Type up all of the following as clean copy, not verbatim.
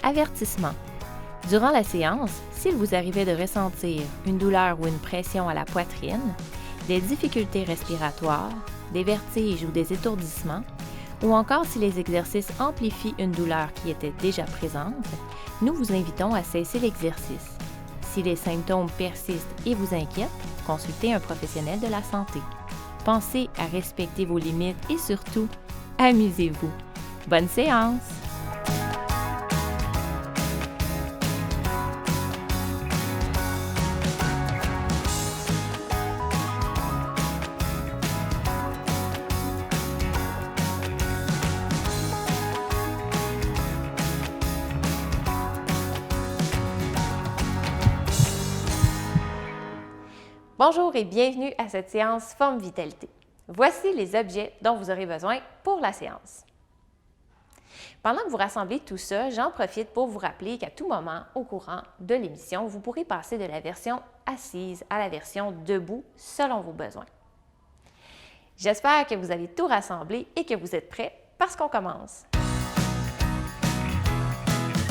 Avertissement. Durant la séance, s'il vous arrivait de ressentir une douleur ou une pression à la poitrine, des difficultés respiratoires, des vertiges ou des étourdissements, ou encore si les exercices amplifient une douleur qui était déjà présente, nous vous invitons à cesser l'exercice. Si les symptômes persistent et vous inquiètent, consultez un professionnel de la santé. Pensez à respecter vos limites et surtout, amusez-vous. Bonne séance! Bonjour et bienvenue à cette séance Forme Vitalité. Voici les objets dont vous aurez besoin pour la séance. Pendant que vous rassemblez tout ça, j'en profite pour vous rappeler qu'à tout moment au courant de l'émission, vous pourrez passer de la version assise à la version debout selon vos besoins. J'espère que vous avez tout rassemblé et que vous êtes prêts parce qu'on commence.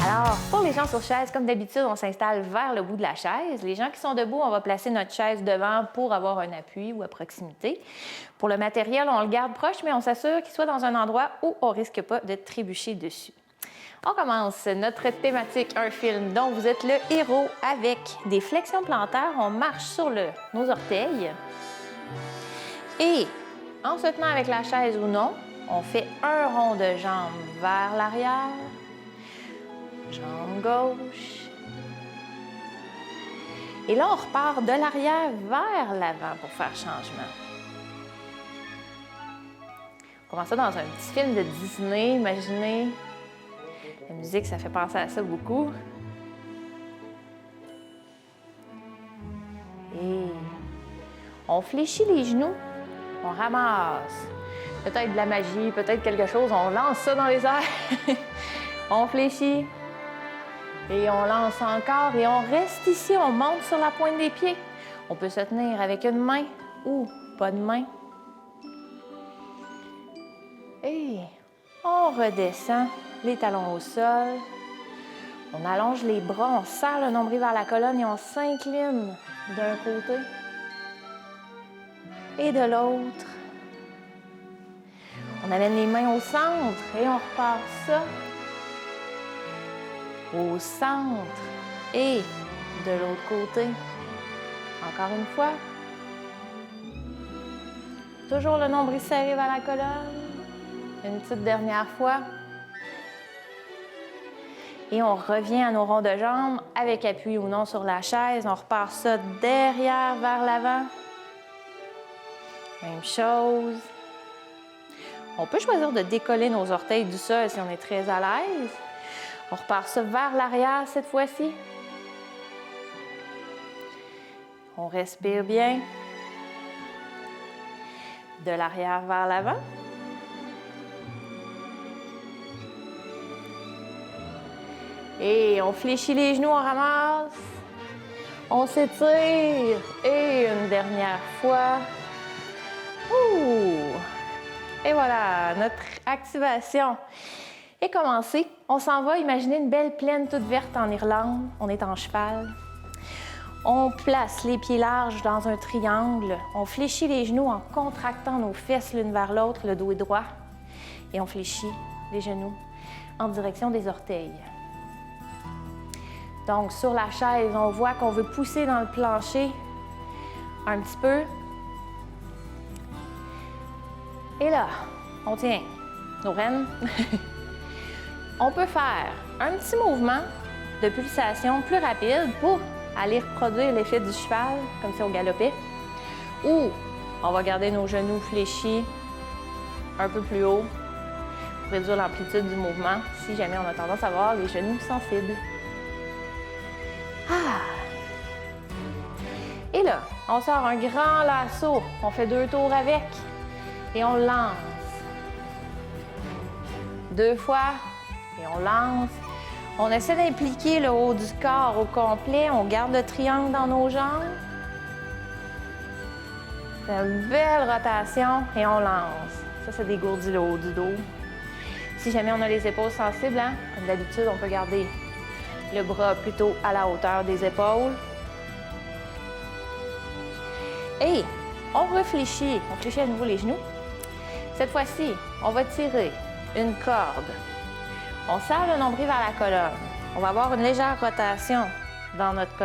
Alors, pour les gens sur chaise, comme d'habitude, on s'installe vers le bout de la chaise. Les gens qui sont debout, on va placer notre chaise devant pour avoir un appui ou à proximité. Pour le matériel, on le garde proche, mais on s'assure qu'il soit dans un endroit où on ne risque pas de trébucher dessus. On commence notre thématique, un film dont vous êtes le héros avec des flexions plantaires. On marche sur nos orteils. Et en se tenant avec la chaise ou non, on fait un rond de jambes vers l'arrière. Jambe gauche. Et là, on repart de l'arrière vers l'avant pour faire changement. On commence ça dans un petit film de Disney, imaginez. La musique, ça fait penser à ça beaucoup. Et on fléchit les genoux, on ramasse. Peut-être de la magie, peut-être quelque chose, on lance ça dans les airs. On fléchit. Et on lance encore et on reste ici, on monte sur la pointe des pieds. On peut se tenir avec une main ou pas de main. Et on redescend, les talons au sol. On allonge les bras, on serre le nombril vers la colonne et on s'incline d'un côté et de l'autre. On amène les mains au centre et on repart ça. Au centre et de l'autre côté. Encore une fois. Toujours le nombril serré vers la colonne. Une petite dernière fois. Et on revient à nos ronds de jambes avec appui ou non sur la chaise. On repart ça derrière vers l'avant. Même chose. On peut choisir de décoller nos orteils du sol si on est très à l'aise. On repart ça vers l'arrière cette fois-ci. On respire bien. De l'arrière vers l'avant. Et on fléchit les genoux, on ramasse. On s'étire. Et une dernière fois. Ouh! Et voilà, notre activation est commencée. On s'en va, imaginez une belle plaine toute verte en Irlande. On est en cheval. On place les pieds larges dans un triangle. On fléchit les genoux en contractant nos fesses l'une vers l'autre, le dos est droit. Et on fléchit les genoux en direction des orteils. Donc, sur la chaise, on voit qu'on veut pousser dans le plancher un petit peu. Et là, on tient nos rênes. On peut faire un petit mouvement de pulsation plus rapide pour aller reproduire l'effet du cheval, comme si on galopait. Ou on va garder nos genoux fléchis un peu plus haut pour réduire l'amplitude du mouvement si jamais on a tendance à avoir les genoux sensibles. Et là, on sort un grand lasso. On fait 2 tours avec et on lance. 2 fois. Et on lance. On essaie d'impliquer le haut du corps au complet. On garde le triangle dans nos jambes. Une belle rotation et on lance. Ça, c'est dégourdit le haut du dos. Si jamais on a les épaules sensibles, comme d'habitude, on peut garder le bras plutôt à la hauteur des épaules. Et on réfléchit, on fléchit à nouveau les genoux. Cette fois-ci, on va tirer une corde. On serre le nombril vers la colonne. On va avoir une légère rotation dans notre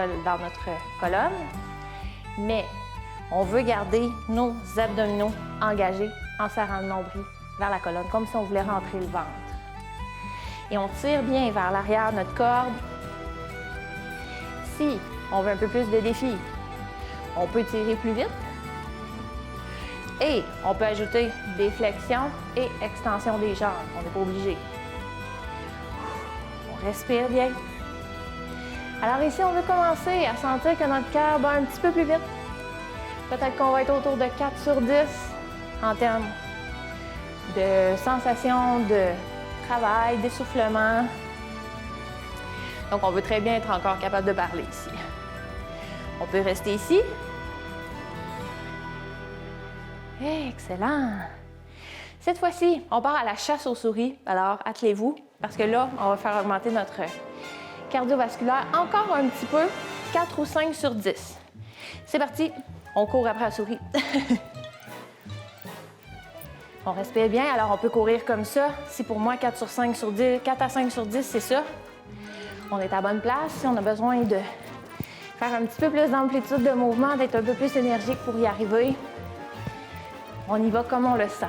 colonne, mais on veut garder nos abdominaux engagés en serrant le nombril vers la colonne, comme si on voulait rentrer le ventre. Et on tire bien vers l'arrière notre corde. Si on veut un peu plus de défi, on peut tirer plus vite. Et on peut ajouter des flexions et extensions des jambes. On n'est pas obligé. On respire bien. Alors ici, on veut commencer à sentir que notre cœur bat un petit peu plus vite. Peut-être qu'on va être autour de 4 sur 10 en termes de sensation de travail, d'essoufflement. Donc, on veut très bien être encore capable de parler ici. On peut rester ici. Excellent! Cette fois-ci, on part à la chasse aux souris. Alors, attelez-vous, parce que là, on va faire augmenter notre cardiovasculaire encore un petit peu, 4 ou 5 sur 10. C'est parti, on court après la souris. On respire bien, alors on peut courir comme ça. Si pour moi, 4 à 5 sur 10, c'est ça. On est à bonne place. Si on a besoin de faire un petit peu plus d'amplitude de mouvement, d'être un peu plus énergique pour y arriver, on y va comme on le sent.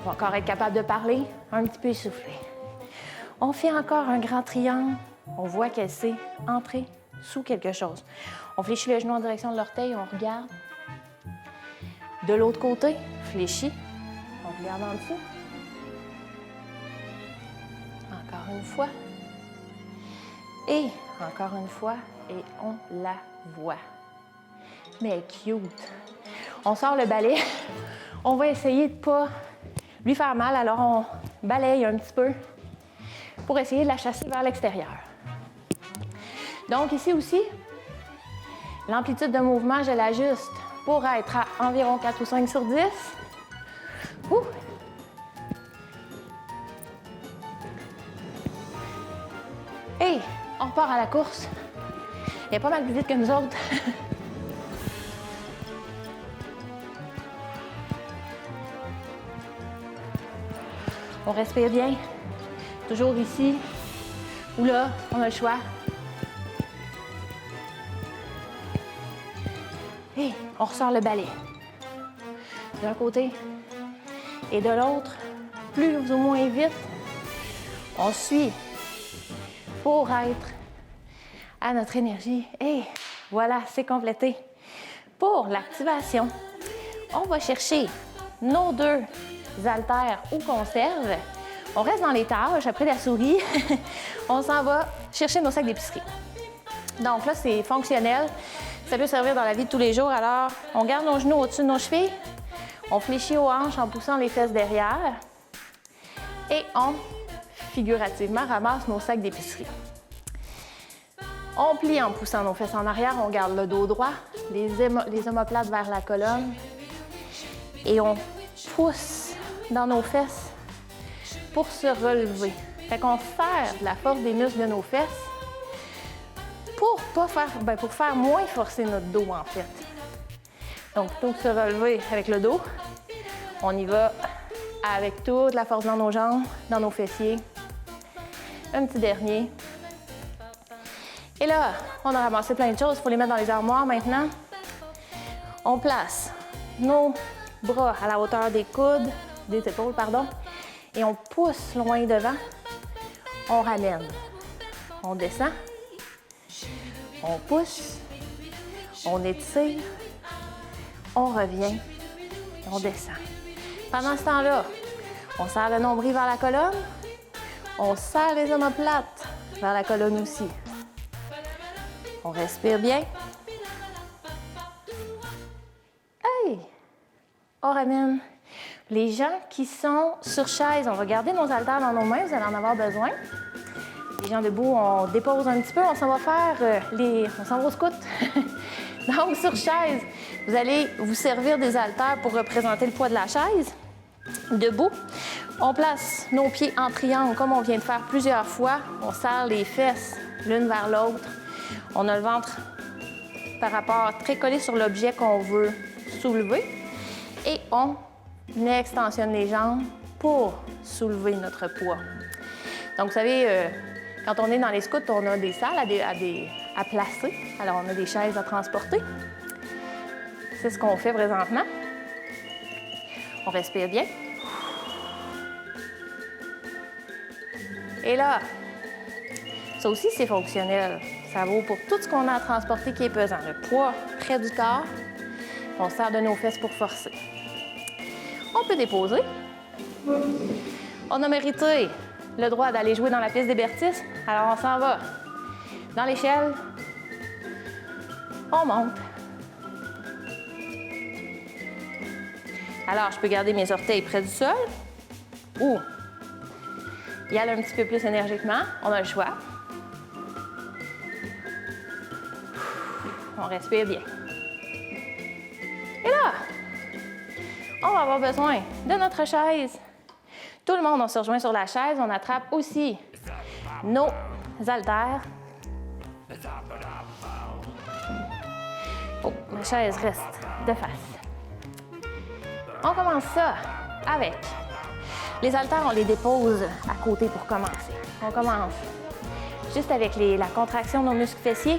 On va encore être capable de parler, un petit peu essoufflé. On fait encore un grand triangle. On voit qu'elle s'est entrée sous quelque chose. On fléchit le genou en direction de l'orteil, on regarde. De l'autre côté, fléchit. On regarde en dessous. Encore une fois. Et encore une fois, et on la voit. Mais cute. On sort le balai. On va essayer de ne pas lui faire mal, alors on balaye un petit peu pour essayer de la chasser vers l'extérieur. Donc ici aussi, l'amplitude de mouvement, je l'ajuste pour être à environ 4 ou 5 sur 10. Ouh. Et on part à la course. Il est pas mal plus vite que nous autres. On respire bien. Toujours ici ou là, on a le choix. Et on ressort le balai. D'un côté et de l'autre, plus ou moins vite, on suit pour être à notre énergie. Et voilà, c'est complété. Pour l'activation, on va chercher nos 2 haltères ou conserves. On reste dans les tâches, après la souris, on s'en va chercher nos sacs d'épicerie. Donc là, c'est fonctionnel. Ça peut servir dans la vie de tous les jours. Alors, on garde nos genoux au-dessus de nos chevilles. On fléchit aux hanches en poussant les fesses derrière. Et on, figurativement, ramasse nos sacs d'épicerie. On plie en poussant nos fesses en arrière. On garde le dos droit, les omoplates vers la colonne. Et on pousse dans nos fesses pour se relever. Fait qu'on serre la force des muscles de nos fesses pour faire moins forcer notre dos, en fait. Donc, plutôt que de se relever avec le dos, on y va avec toute la force dans nos jambes, dans nos fessiers. Un petit dernier. Et là, on a ramassé plein de choses. Il faut les mettre dans les armoires maintenant. On place nos bras à la hauteur des coudes, des épaules, pardon, et on pousse loin devant. On ramène. On descend. On pousse. On étire. On revient. On descend. Pendant ce temps-là, on serre le nombril vers la colonne. On serre les omoplates vers la colonne aussi. On respire bien. Hey! On ramène. Les gens qui sont sur chaise, on va garder nos haltères dans nos mains, vous allez en avoir besoin. Les gens debout, on dépose un petit peu, on s'en va faire on s'en va au scout. Donc, sur chaise, vous allez vous servir des haltères pour représenter le poids de la chaise. Debout, On place nos pieds en triangle comme on vient de faire plusieurs fois. On serre les fesses l'une vers l'autre. On a le ventre par rapport très collé sur l'objet qu'on veut soulever. Et on extensionne les jambes pour soulever notre poids. Donc, vous savez, quand on est dans les scouts, on a des salles à placer. Alors, on a des chaises à transporter. C'est ce qu'on fait présentement. On respire bien. Et là, ça aussi, c'est fonctionnel. Ça vaut pour tout ce qu'on a à transporter qui est pesant. Le poids près du corps. On serre de nos fesses pour forcer. On peut déposer. On a mérité le droit d'aller jouer dans la piste d'hébertisme. Alors, on s'en va dans l'échelle. On monte. Alors, je peux garder mes orteils près du sol ou y aller un petit peu plus énergiquement. On a le choix. On respire bien. Et là, on va avoir besoin de notre chaise. Tout le monde, on se rejoint sur la chaise. On attrape aussi nos haltères. Oh, ma chaise reste de face. On commence ça avec les haltères, on les dépose à côté pour commencer. On commence juste avec la contraction de nos muscles fessiers.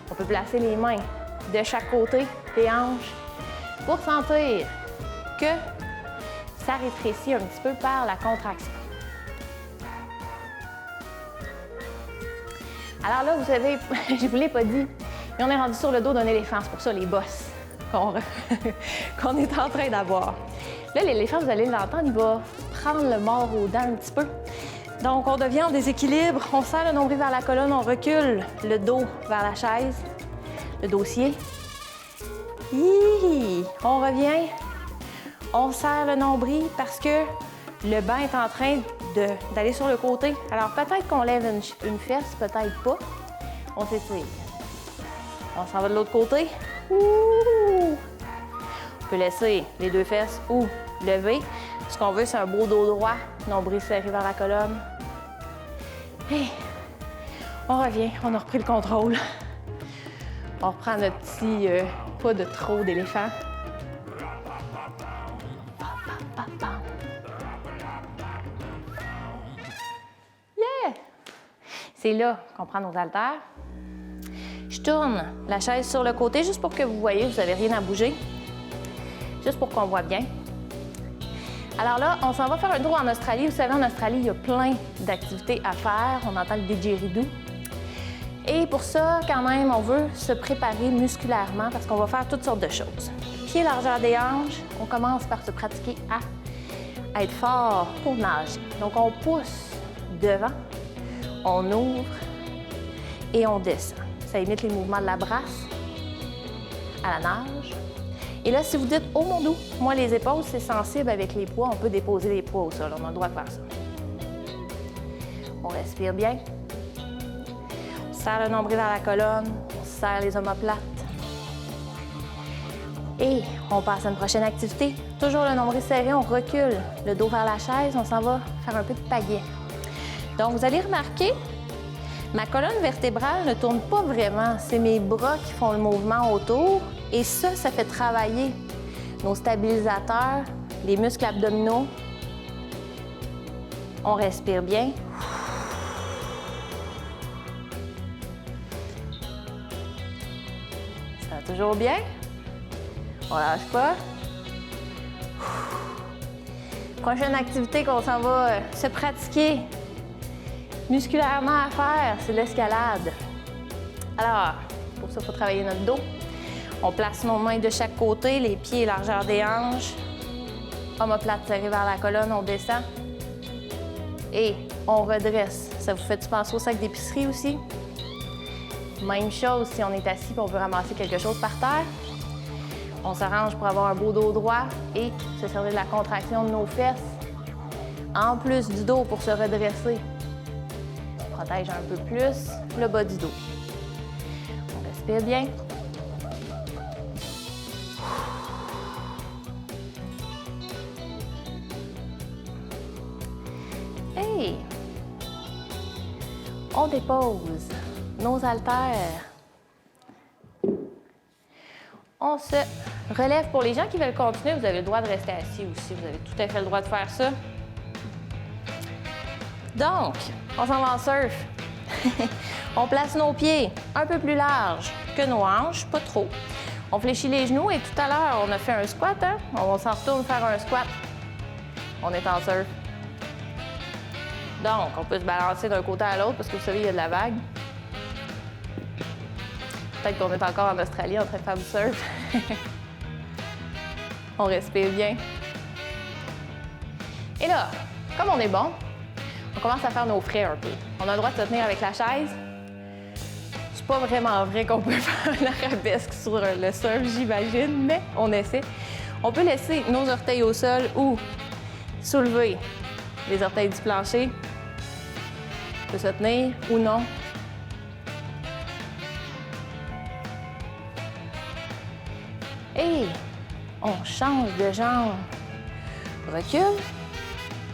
On peut placer les mains de chaque côté des hanches pour sentir que ça rétrécit un petit peu par la contraction. Alors là, vous savez, je ne vous l'ai pas dit, mais on est rendu sur le dos d'un éléphant. C'est pour ça les bosses qu'on est en train d'avoir. Là, l'éléphant, vous allez l'entendre, il va prendre le mort aux dents un petit peu. Donc, on devient en déséquilibre. On serre le nombril vers la colonne, on recule le dos vers la chaise, le dossier. On revient. On serre le nombril parce que le banc est en train d'aller sur le côté. Alors, peut-être qu'on lève une fesse, peut-être pas. On s'étire. On s'en va de l'autre côté. On peut laisser les deux fesses ou lever. Ce qu'on veut, c'est un beau dos droit, nombril serré vers la colonne. Et on revient, on a repris le contrôle. On reprend notre petit pas de trop d'éléphant. Yeah! C'est là qu'on prend nos haltères. Je tourne la chaise sur le côté juste pour que vous voyez, vous n'avez rien à bouger. Juste pour qu'on voit bien. Alors là, on s'en va faire un tour en Australie. Vous savez, en Australie, il y a plein d'activités à faire. On entend le didgeridoo. Et pour ça, quand même, on veut se préparer musculairement parce qu'on va faire toutes sortes de choses. Pieds largeur des hanches, on commence par se pratiquer à être fort pour nager. Donc, on pousse devant, on ouvre et on descend. Ça imite les mouvements de la brasse à la nage. Et là, si vous dites « Oh mon dos, moi les épaules, c'est sensible avec les poids », on peut déposer les poids au sol. On a le droit de faire ça. On respire bien. On serre le nombril vers la colonne. On serre les omoplates. Et on passe à une prochaine activité. Toujours le nombril serré, on recule le dos vers la chaise. On s'en va faire un peu de pagaie. Donc, vous allez remarquer, ma colonne vertébrale ne tourne pas vraiment. C'est mes bras qui font le mouvement autour. Et ça fait travailler nos stabilisateurs, les muscles abdominaux. On respire bien. Ça va toujours bien. On lâche pas. Prochaine activité qu'on s'en va se pratiquer musculairement à faire, c'est l'escalade. Alors, pour ça, il faut travailler notre dos. On place nos mains de chaque côté, les pieds largeur des hanches. Omoplate serrée vers la colonne, on descend. Et on redresse. Ça vous fait penser au sac d'épicerie aussi? Même chose si on est assis et on veut ramasser quelque chose par terre. On s'arrange pour avoir un beau dos droit et se servir de la contraction de nos fesses. En plus du dos pour se redresser. On protège un peu plus le bas du dos. On respire bien. Et on dépose nos haltères. On se relève. Pour les gens qui veulent continuer, vous avez le droit de rester assis aussi. Vous avez tout à fait le droit de faire ça. Donc, on s'en va en surf. On place nos pieds un peu plus larges que nos hanches, pas trop. On fléchit les genoux et tout à l'heure, on a fait un squat. Hein? On s'en retourne faire un squat. On est en surf. Donc, on peut se balancer d'un côté à l'autre parce que vous savez, il y a de la vague. Peut-être qu'on est encore en Australie en train de faire du surf. On respire bien. Et là, comme on est bon, on commence à faire nos frais un peu. On a le droit de se tenir avec la chaise. C'est pas vraiment vrai qu'on peut faire un arabesque sur le surf, j'imagine, mais on essaie. On peut laisser nos orteils au sol ou soulever les orteils du plancher. On peut se tenir ou non. Et on change de jambe. Recule,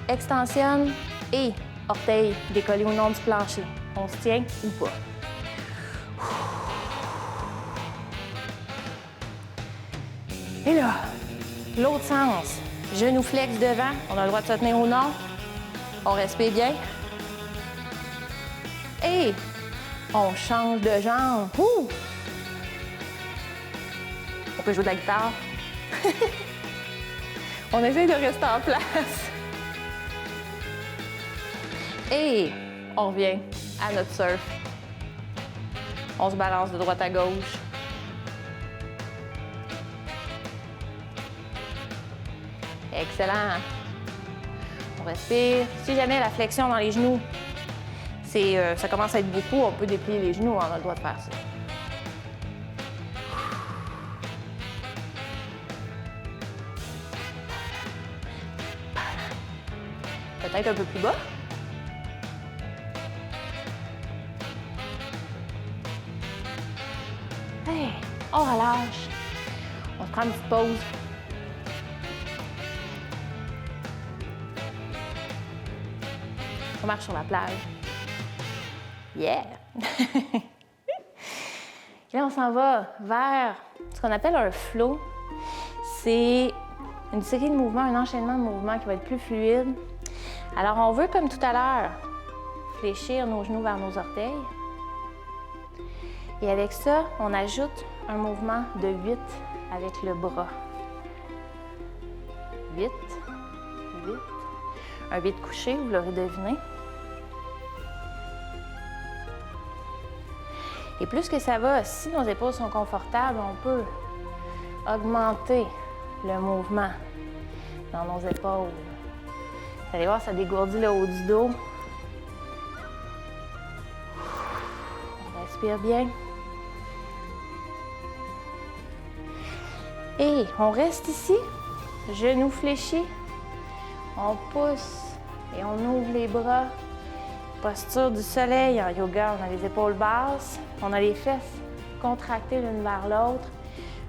extensionne et orteils décollés au long du plancher. On se tient ou pas. Et là, l'autre sens. Genou flex devant. On a le droit de se tenir ou non. On respire bien. Et on change de jambe. Ouh! On peut jouer de la guitare. On essaie de rester en place. Et on revient à notre surf. On se balance de droite à gauche. Excellent. On respire. Si jamais la flexion dans les genoux, ça commence à être beaucoup, on peut déplier les genoux, on a le droit de faire ça. Peut-être un peu plus bas. Hey, on relâche. On se prend une petite pause. On marche sur la plage. Yeah! Et là, on s'en va vers ce qu'on appelle un flow. C'est une série de mouvements, un enchaînement de mouvements qui va être plus fluide. Alors, on veut, comme tout à l'heure, fléchir nos genoux vers nos orteils. Et avec ça, on ajoute un mouvement de 8 avec le bras. 8, 8. Un 8 couché, vous l'aurez deviné. Et plus que ça va, si nos épaules sont confortables, on peut augmenter le mouvement dans nos épaules. Vous allez voir, ça dégourdit le haut du dos. On respire bien. Et on reste ici, genoux fléchis. On pousse et on ouvre les bras. Posture du soleil en yoga, on a les épaules basses, on a les fesses contractées l'une vers l'autre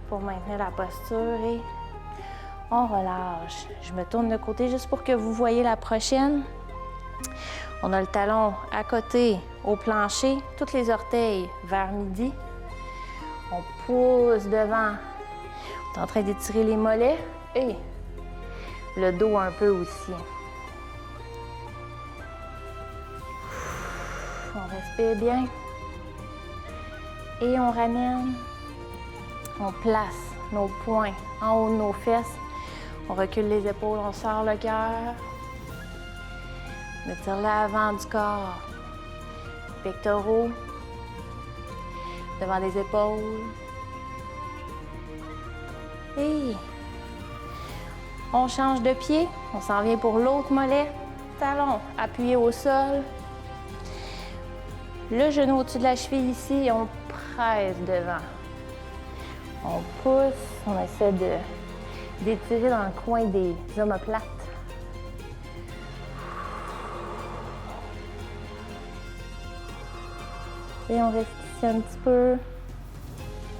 pour maintenir la posture et on relâche. Je me tourne de côté juste pour que vous voyez la prochaine. On a le talon à côté au plancher, tous les orteils vers midi. On pousse devant. On est en train d'étirer les mollets et le dos un peu aussi. On respire bien. Et on ramène. On place nos poings en haut de nos fesses. On recule les épaules, on sort le cœur. On étire l'avant du corps. Pectoraux. Devant les épaules. Et on change de pied. On s'en vient pour l'autre mollet. Talon appuyé au sol. Le genou au-dessus de la cheville ici et on presse devant. On pousse, on essaie d'étirer dans le coin des omoplates. Et on reste ici un petit peu.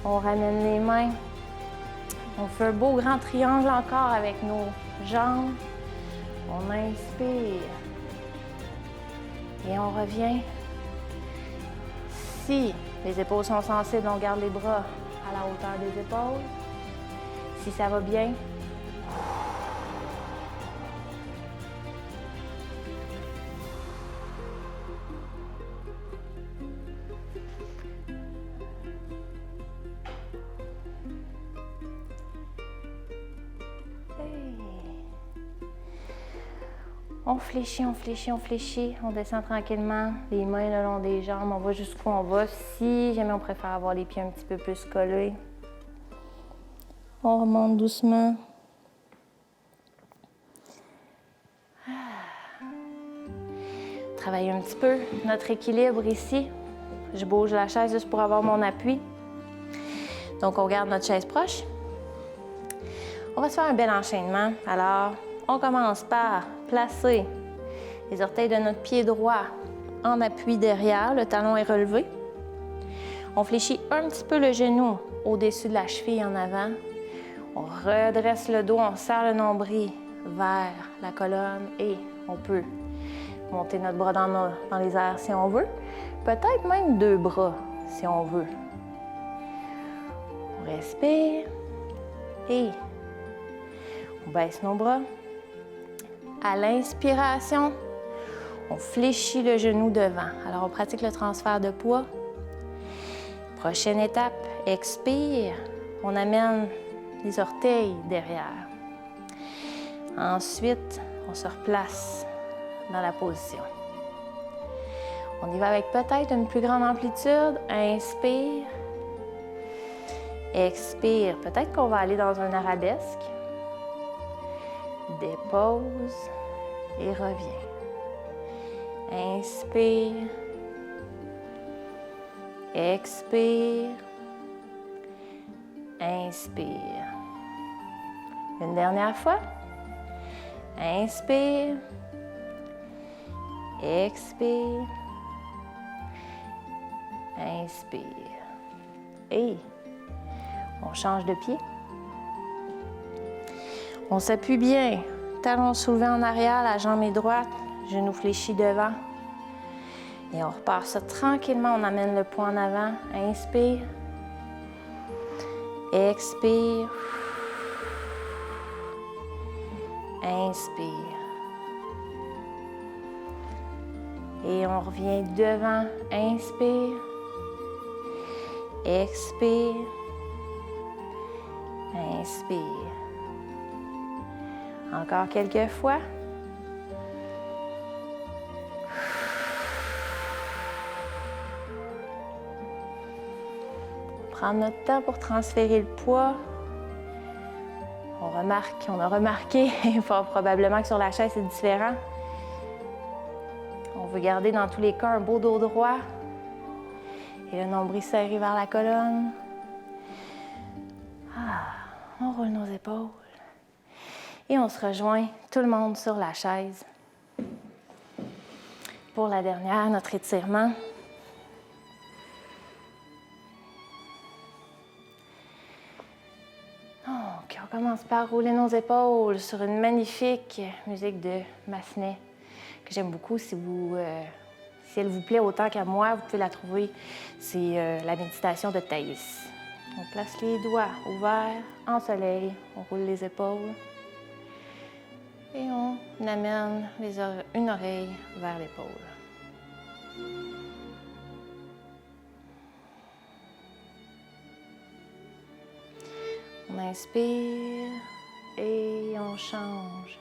On ramène les mains. On fait un beau grand triangle encore avec nos jambes. On inspire. Et on revient. Si les épaules sont sensibles, on garde les bras à la hauteur des épaules. Si ça va bien, on fléchit, on fléchit, on fléchit. On descend tranquillement, les mains le long des jambes. On va jusqu'où on va. Si jamais on préfère avoir les pieds un petit peu plus collés, on remonte doucement. Travailler un petit peu notre équilibre ici. Je bouge la chaise juste pour avoir mon appui. Donc, on garde notre chaise proche. On va se faire un bel enchaînement. Alors, on commence par placer les orteils de notre pied droit en appui derrière. Le talon est relevé. On fléchit un petit peu le genou au-dessus de la cheville en avant. On redresse le dos, on serre le nombril vers la colonne et on peut monter notre bras dans les airs si on veut. Peut-être même 2 bras si on veut. On respire et on baisse nos bras. À l'inspiration, on fléchit le genou devant. Alors, on pratique le transfert de poids. Prochaine étape, expire. On amène les orteils derrière. Ensuite, on se replace dans la position. On y va avec peut-être une plus grande amplitude. Inspire. Expire. Peut-être qu'on va aller dans un arabesque. Dépose et reviens. Inspire. Expire. Inspire. Une dernière fois. Inspire. Expire. Inspire. Et on change de pied. On s'appuie bien. Talon soulevé en arrière, la jambe est droite, genou fléchi devant. Et on repart ça tranquillement. On amène le poing en avant. Inspire. Expire. Inspire. Et on revient devant. Inspire. Expire. Inspire. Encore quelques fois. Prendre notre temps pour transférer le poids. On a remarqué fort probablement que sur la chaise, c'est différent. On veut garder dans tous les cas un beau dos droit et le nombril serré vers la colonne. On roule nos épaules et on se rejoint tout le monde sur la chaise. Pour la dernière, notre étirement. Donc, on commence par rouler nos épaules sur une magnifique musique de Massenet que j'aime beaucoup. Si elle vous plaît autant qu'à moi, vous pouvez la trouver. C'est la méditation de Thaïs. On place les doigts ouverts en soleil, on roule les épaules et on amène une oreille vers l'épaule. On inspire et on change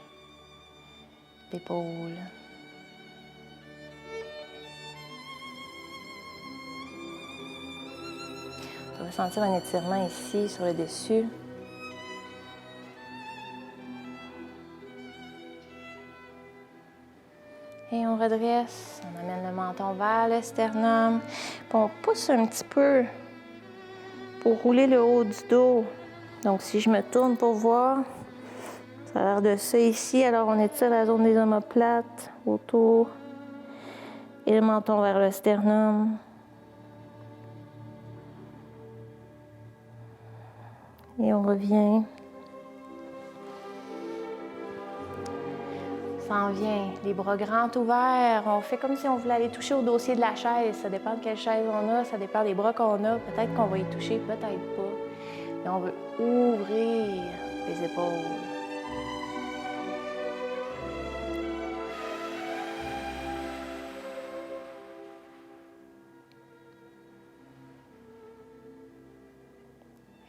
d'épaule. On va sentir un étirement ici sur le dessus. Et on redresse, on amène le menton vers le sternum. Puis on pousse un petit peu pour rouler le haut du dos. Donc si je me tourne pour voir, ça a l'air de ça ici. Alors on étire la zone des omoplates autour et le menton vers le sternum. Et on revient. s'en vient. Les bras grands ouverts. On fait comme si on voulait aller toucher au dossier de la chaise. Ça dépend de quelle chaise on a, ça dépend des bras qu'on a. Peut-être qu'on va y toucher, peut-être pas. Mais on veut ouvrir les épaules.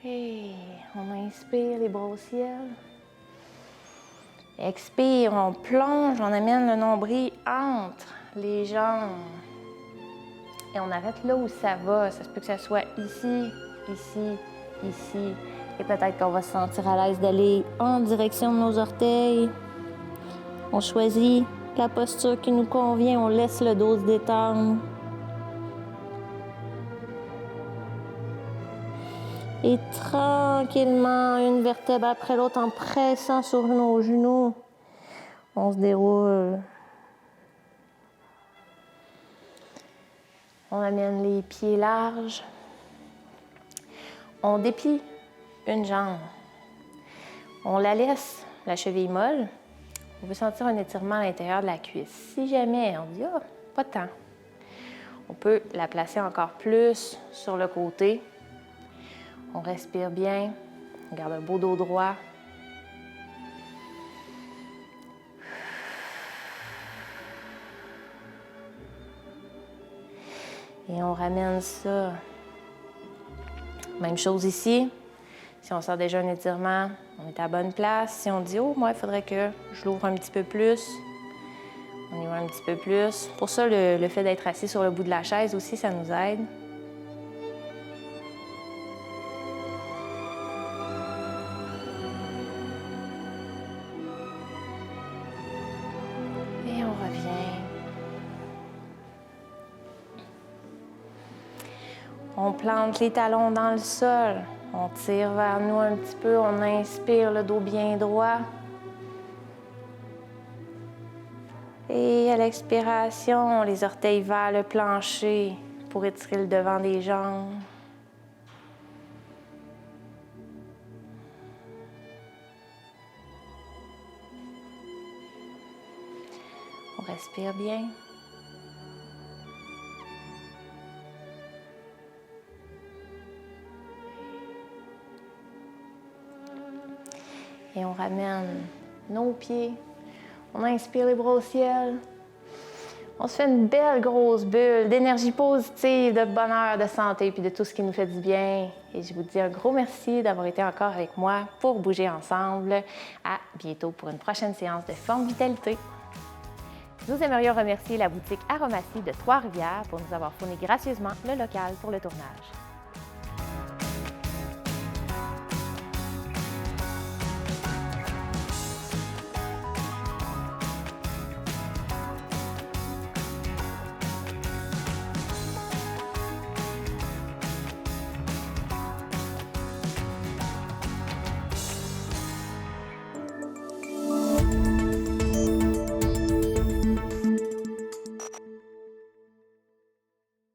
Et on inspire les bras au ciel. Expire, on plonge, on amène le nombril entre les jambes. Et on arrête là où ça va. Ça se peut que ça soit ici, ici, ici. Et peut-être qu'on va se sentir à l'aise d'aller en direction de nos orteils. On choisit la posture qui nous convient, on laisse le dos se détendre. Et tranquillement, une vertèbre après l'autre, en pressant sur nos genoux, on se déroule. On amène les pieds larges. On déplie une jambe. On la laisse, la cheville molle. On veut sentir un étirement à l'intérieur de la cuisse. Si jamais on dit « Ah, pas de temps », on peut la placer encore plus sur le côté. On respire bien, on garde un beau dos droit. Et on ramène ça. Même chose ici. Si on sent déjà un étirement, on est à la bonne place. Si on dit « Oh, moi, il faudrait que je l'ouvre un petit peu plus », on y va un petit peu plus. Pour ça, le fait d'être assis sur le bout de la chaise aussi, ça nous aide. On plante les talons dans le sol. On tire vers nous un petit peu. On inspire, le dos bien droit. Et à l'expiration, les orteils vers le plancher pour étirer le devant des jambes. On respire bien. Et on ramène nos pieds. On inspire les bras au ciel. On se fait une belle grosse bulle d'énergie positive, de bonheur, de santé, puis de tout ce qui nous fait du bien. Et je vous dis un gros merci d'avoir été encore avec moi pour bouger ensemble. À bientôt pour une prochaine séance de Forme Vitalité. Nous aimerions remercier la boutique Aromatie de Trois-Rivières pour nous avoir fourni gracieusement le local pour le tournage.